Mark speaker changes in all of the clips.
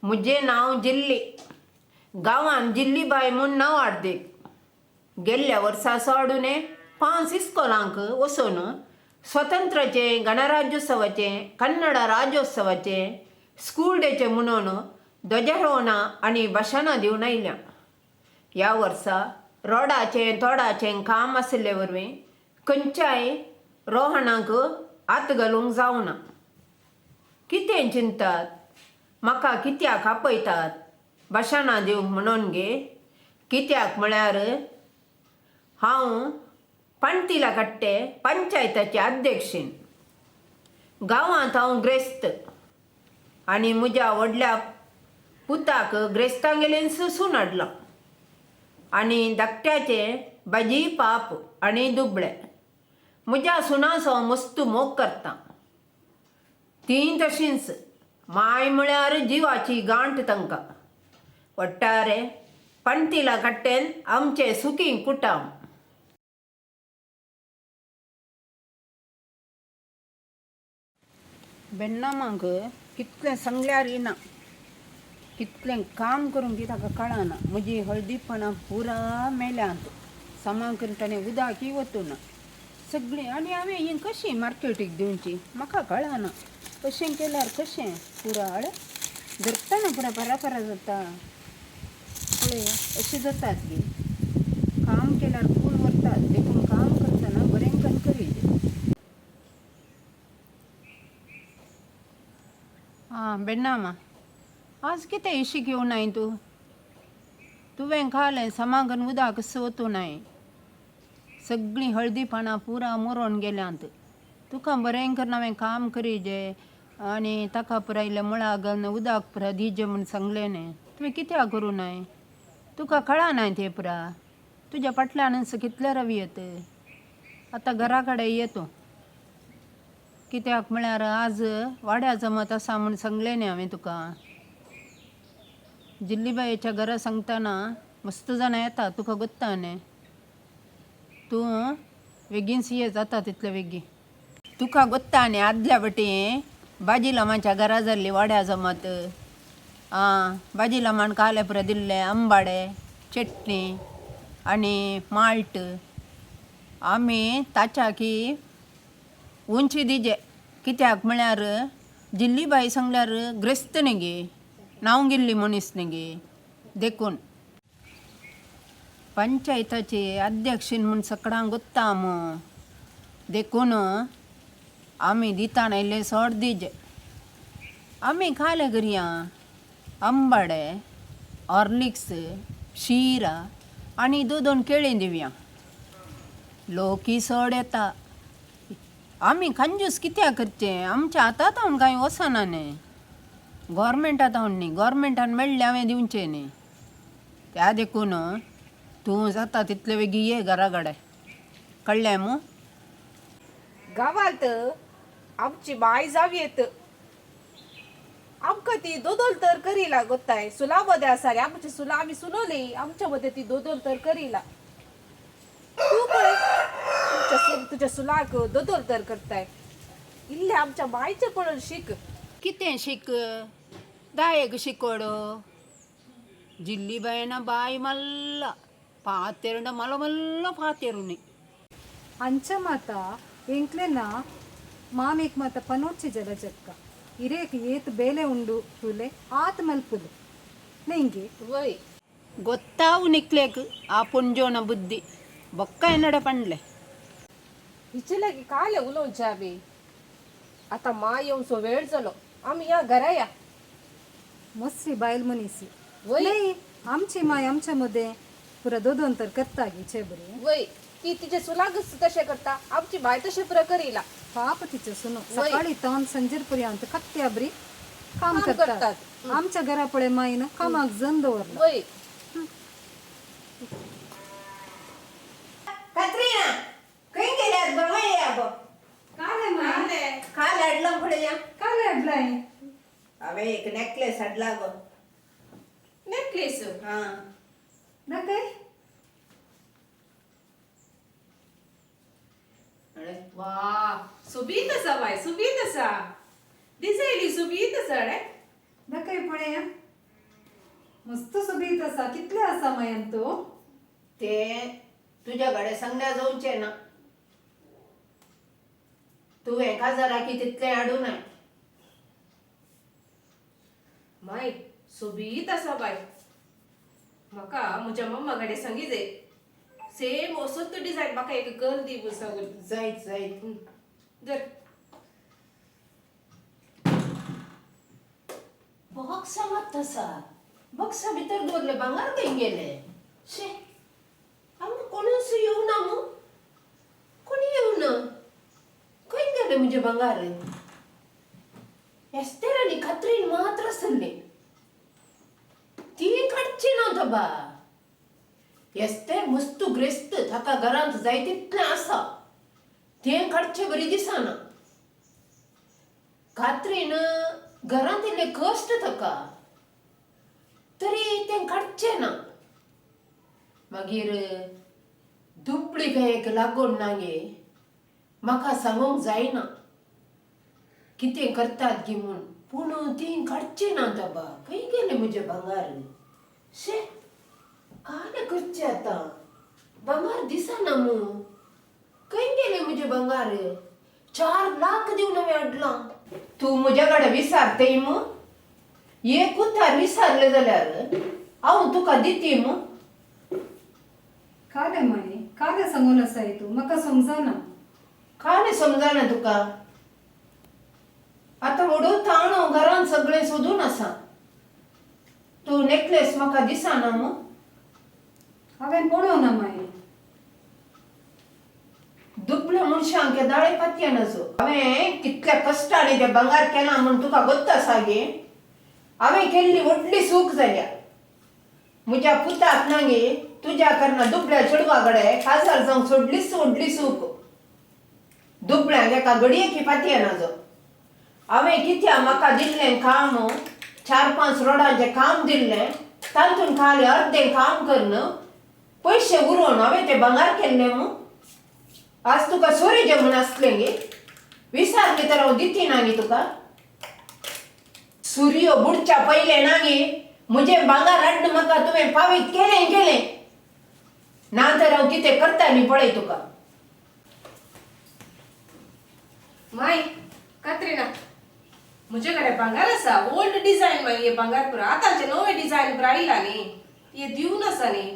Speaker 1: मुझे नाव जिल्ली. गांवान जिल्लीबाई म्हूण नांव हाडदेक. गेल्ल्या वर्सा सोडून 5 इस्कोलांक वचून स्वतंत्रचे, गणराज्योत्सवाचे, कन्नड राज्योत्सवाचे, स्कूल डेचे म्हणून ध्वजारोहणां आनी भाशणां दिवन आयल्या. ह्या वर्सा रोडाचें तोडाचें काम आशिल्ले वरवीं खंयच्याय रोहणांक हात घालूंक जावना. कितें चिंतात? म्हाका कित्याक आपयतात भाशणां दिवंक म्हणून गे? कित्याक म्हळ्यार हांव पणतिला कट्टे पंचायताचे अध्यक्षीण. गांवांत हांव ग्रेस्त आनी म्हज्या व्हडल्या पुताक ग्रेस्तांगेलेन सून हाडलां. आनी धाकट्याचे भाजी पाप आनी दुबळे. म्हज्या सुनाचो मस्त मोग करता. तीं तशींच. माय म्हळ्यार जिवाची गांठ तांकां. ಒಟ್ಟಾರೆ पणतिला कट्टेन आमचे सुखी कुटुंब. बेन्नामांक कितलें सांगल्यार येना. कितलें काम करूंक ताका कळना. म्हजी हळदीपणां पुरा मेल्यांत. सामान करताना उदकय वतुना सगळीं. आनी हांवें ही कशीं मार्केटीक दिवची म्हाका कळना. कशें केल्यार कशें पुराळ धरतना पुरा परापरा जाता. पळय अशें जातात गे. काम केल्यार फूल व्हरतात. देखून काम करतना बरें कणकरी. बेन्नामा आज कितें इशीक येवनाय तूं? तुवें खालें सामागन उदक कसं वतुनाय. सगळीं हळदीपणां पुरा मरोवन गेल्यांत. तुका बरें करना हांवें काम करीजे आनी ताका पुरा इल्लें मुळा घालून उदक पुरा दिजे म्हूण सांगलें न्ही. तुवें कित्याक करूनाय? तुका कळनाय तें पुरा. तुज्या फाटल्यान कितले रवयत. आतां घरा कडेन ये तूं. कित्याक म्हळ्यार आज वाड्या जमत आसा म्हूण सांगलें न्ही हांवें तुका. जिल्लीबायेच्या घरा सांगतना मस्त जाणां येता तुका गोत्ता न्ही. तूं बेगीनच ये जाता तितलें बेगीन. तुका गोत्ता न्ही आदल्या वटेन बाजीलामाच्या घरा जाल्ली वाड्या जमत. बाजीलामान काले पुरा दिल्ले आंबाडे, चटणी आनी माल्ट. आमी ताच्याकी उंची दिजे. कित्याक म्हळ्यार जिल्लीबाई सांगल्यार ग्रेस्त न्ही गे. नांव गेल्ली मनीस न्ही गे. देखून पंचायताचे अध्यक्षीण म्हूण सगळ्यांक गोत्ता मो. देखून आमी दिताना इल्लें सोड दिजे. आमी खाले करया आंबाडे, हॉर्लिक्स, शिरा आनी 2 केळीं दिवया. लोकी सोड येता. आमी कंजूस कित्याक करचें? आमच्या हातांत हांव कांय वचना न्ही. गव्हर्मेंटांत हांव न्ही. गव्हर्मेंटान मेळ्ळें हांवें दिवचें न्ही. त्या देखून तूं जाता तितले बेगीन ये घरा कडेन. कळ्ळें मू?
Speaker 2: गावात आमची बाय जावयेत. आमकां ती दोदोल तर करीला गोत्ताय. सुला मध्ये आसा रे आमची सुला. आमी सुनोली आमच्या मध्ये ती दोदोल तर करीला. तू पळय तुझ्या सुलाक दोदोल तर करताय. इल्ले आमच्या बायचे पळोवन शिक.
Speaker 1: कितें शिक? दायेक शिकोडो. जिल्लीबायेन बाय मल्ला पातेरंड मल्लो मल्लो पातेरुनी.
Speaker 3: ಅಂಚ ಮಾತ ಎಂಕ್ಲೆನ ಮಾಮಿಕ್ ಮಾತ ಪನೋಡ್ಚಿ ಜಲ ಜಕ್ಕ ಇರೇಕ್ ಏತ್ ಬೇಲೆ ಉಂಡು ತುಲೆ ಆತ್ ಮಲ್ಪುಲು ನೆಂಗೆ
Speaker 2: वय
Speaker 1: ಗೊತ್ತಾವು ನಿಕ್ಲೇಕ್ ಆ ಪುಂಜೋನ ಬುದ್ಧಿ ಬೊಕ್ಕ ಎನ್ನಡ ಪಂಡ್ಲೆ.
Speaker 2: हिचे काले उलोवचे आमी. आता माय येवचो वेळ जालो. आमी या घरा या.
Speaker 3: मस्सी बायल मनीसी
Speaker 2: वय
Speaker 3: नाही आमची माय आमच्या मध्ये पुरा दोन तर करता गे छे बरे.
Speaker 2: वय ती तिचे सुलाग तशें करता. आमची बाय तशें पुरा करीला.
Speaker 3: पाप तिचे सुनो
Speaker 2: वय.
Speaker 3: सकाळी तावन संजेर पर्यंत कत्त्या बरी काम
Speaker 2: काम
Speaker 3: करतात.
Speaker 2: करतात.
Speaker 3: आमच्या घरा पळे माईन कामाक जन दवरला.
Speaker 2: वय
Speaker 1: कत्रीना खंय गेल्यात गो? माय या गो.
Speaker 3: काले माय
Speaker 1: काल हाडला फुडें या.
Speaker 3: काले हाडलाय.
Speaker 1: हांवें एक नेकलेस हाडला गो.
Speaker 2: नेकलेस
Speaker 3: नकय
Speaker 2: वा सुबीत आसा बाय. सुबीत आसा. दिसायली सुबीत आसा रे.
Speaker 3: नकय पळे असा कितले असा मायन तो
Speaker 1: ते तुझ्याकडे सांगण्या जाऊचे ना तू एका जरा की तितले हाडू नाही
Speaker 2: माय सोबीत असा बाय म्हाका म्हज्या मम्मा कडेन सांगिजे सेम असोच डिझायन म्हाका एक गर्ल दी सगळं
Speaker 1: जायत जायत
Speaker 2: जर
Speaker 1: बॉक्सा मात तसा बॉक्सा भितर दवरले भांगार खंय गेले शे आमकां कोणूच येऊ ना मू कोणी येऊ ना खंय गेले म्हणजे भांगार एस्तेर आनी खात्रीन मात्र सरले ती काडची नव्हता बा एस्तेर मस्त ग्रेस्त ताका घरांत जाय तितलें आसा तें काडचें बरी दिसना खात्रीन घरांत इल्ले कश्ट ताका तरी तें काडचें ना मागीर दुपळीक लागून नागे म्हाका सांगूंक जायना कितें करतात गी म्हूण पूण ती काडची ना बा खंय गेले म्हजे भांगार शे काले करचें आतां भांगार दिसना मू खंय गेले म्हजे भांगार 4 लाख दिवन हांवें हाडलां तूं म्हजे कडेन विचारतय मू एक उतार विचारलें जाल्यार हांव तुका दिती मू
Speaker 3: काले माये काले सांगून असाय तू म्हाका समजना
Speaker 1: काले समजना तुका आतां वडो ताणो घरांत सगळें सोदून आसा तूं नेकलेस म्हाका दिसना मू
Speaker 3: हांवें पळोवना माये
Speaker 1: दुबळ्या मनशांक दाळे पातया नजो हांवें कितल्या कश्टांनी ते भांगार केलां म्हूण तुका गोत्त आसा गे हांवें केल्ली व्हडली चूक जाल्या म्हज्या पुताक नागे तुज्या करना दुबळ्या चेडवा कडेन काजार जावंक सोडलीच व्हडली चूक दुबळ्यांक एका घडयेकी पातया नजो हांवें कित्या म्हाका दिल्लें काम 4-5 रोडांचें काम दिल्लें तातूंत खाली अर्दें काम करन पयशे उरोवन हांवें तें भांगार केल्लें मू आज तुका सोरी जेवण आसलें गे विचारलें तर हांव दिती ना गे तुका सूर्य बुडच्या पयले ना गे म्हजे भांगार हाडून म्हाका तुवें फावीत केलें ना तर हांव कितें करताली पळय तुका
Speaker 2: माय कात्रिना म्हजे कडेन भांगार आसा ओल्ड डिझायन मागीर हे भांगार पुरो आतांचे नवे डिझायन पुरो आयला न्ही हे दिवन आसा न्ही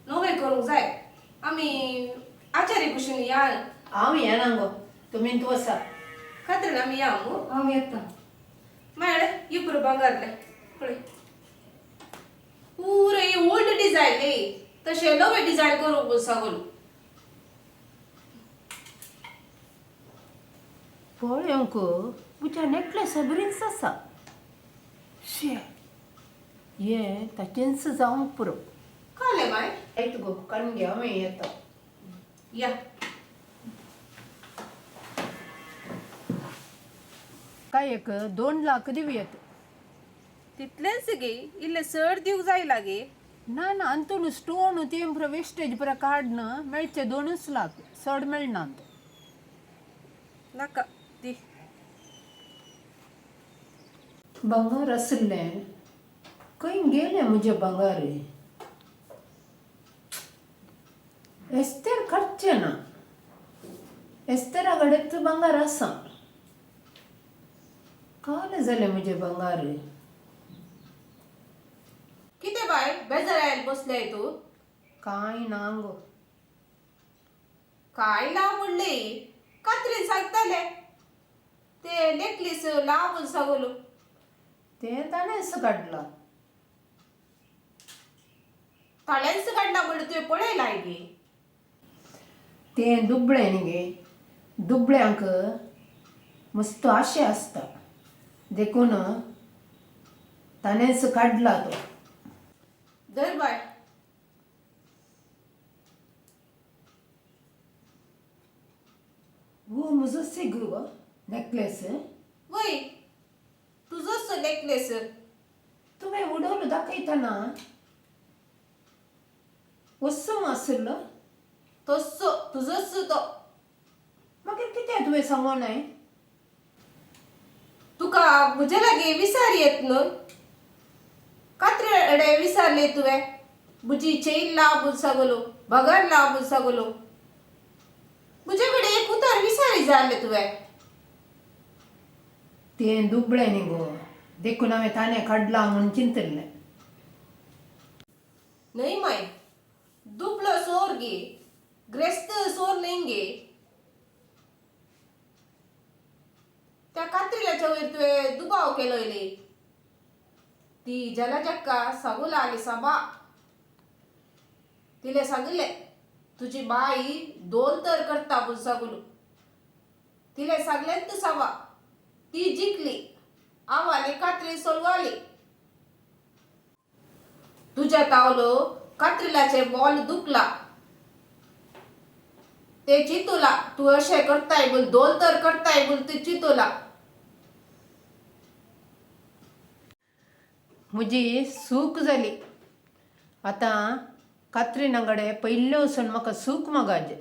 Speaker 2: नवे करूंक जाय आमी आचार्य कुशीन या
Speaker 1: हांव येना गो तुमी तूं आसा
Speaker 2: कात्रिना आमी या मू
Speaker 3: हांव येता
Speaker 2: मायडे ये पुरो भांगारले पळय पुरे ओल्ड डिझायन न्ही तशें नवे डिझायन करूंक सांगून
Speaker 1: पळयोंक म्हज्या नेकलेसा बरीच आसा शे ये ताचेंच जावंक पुरो
Speaker 2: काले माय
Speaker 1: आयत गो काणगे हांवें येता
Speaker 2: या
Speaker 1: काय एक 2 लाख दिवयेत
Speaker 2: तितलेंच गे इल्ले चड दिवंक जाय लागे
Speaker 1: ना ना अंतून स्टोन तें पुरो वेस्टेज पुरो काडन मेळचे 2 लाख चड मेळना
Speaker 2: नाका दी
Speaker 1: भांगार आसलें खंय गेलें म्हजें भांगार एस्तेर काडचें ना एस्तेरा कडेन तूं भांगार आसा काल जालें म्हजें भांगार
Speaker 2: कितें बाय बेजार आयल बसले तू
Speaker 1: कांय ना गो
Speaker 2: काय लाव म्हणले कात्रीन सांगताले ते नेकलेस लाव सांगलो
Speaker 1: तें ताणेंच काडलां
Speaker 2: ताळ्यांच काडला म्हणून तुवें पळयलाय गे
Speaker 1: तें दुबळें न्ही गे दुबळ्यांक मस्त आशे आसता देखून ताणेंच काडला तो
Speaker 2: धर बाय
Speaker 1: वो म्हजो सिगू गो नेकलेस
Speaker 2: वय तुजोच नेकलेस
Speaker 1: तुवें उडोवन दाखयतना वस्सम आसलो
Speaker 2: तस्सो तुजोच तो
Speaker 1: मागीर कितें तुवें सांगोनाय
Speaker 2: तुका म्हजे लागी विचार येत न्हू कात्रे विचारले तुवें मुझी चेन लावून सगलो भगर लावून सगलो मुझ्याकडे एक उतार विसारी झाले तुवे
Speaker 1: ते दुबळे नी गो देखून आम्ही ताने काढला म्हणून चिंतले
Speaker 2: नाही माय दुबळं सोर गे ग्रस्त सोर लेंगे त्या कात्रीलाच्या वयर तुवे दुबाव केलोयले ती जलजक्का सगुला आली सभा तिले सांगले तुझी बाई दोन तर करता पण सगुलू तिले सांगलेत सवा ती जिंकली आवाले कात्री सोलवाली तुझ्या तावलो कात्रीलाचे बॉल दुखला ते चितोला तू असे करताय बोल दोन तर करताय बोल ते चितोला
Speaker 1: म्हजी सूक जाली आता कात्रीनागडे पयल्ले वचून म्हाका सूक मागाजे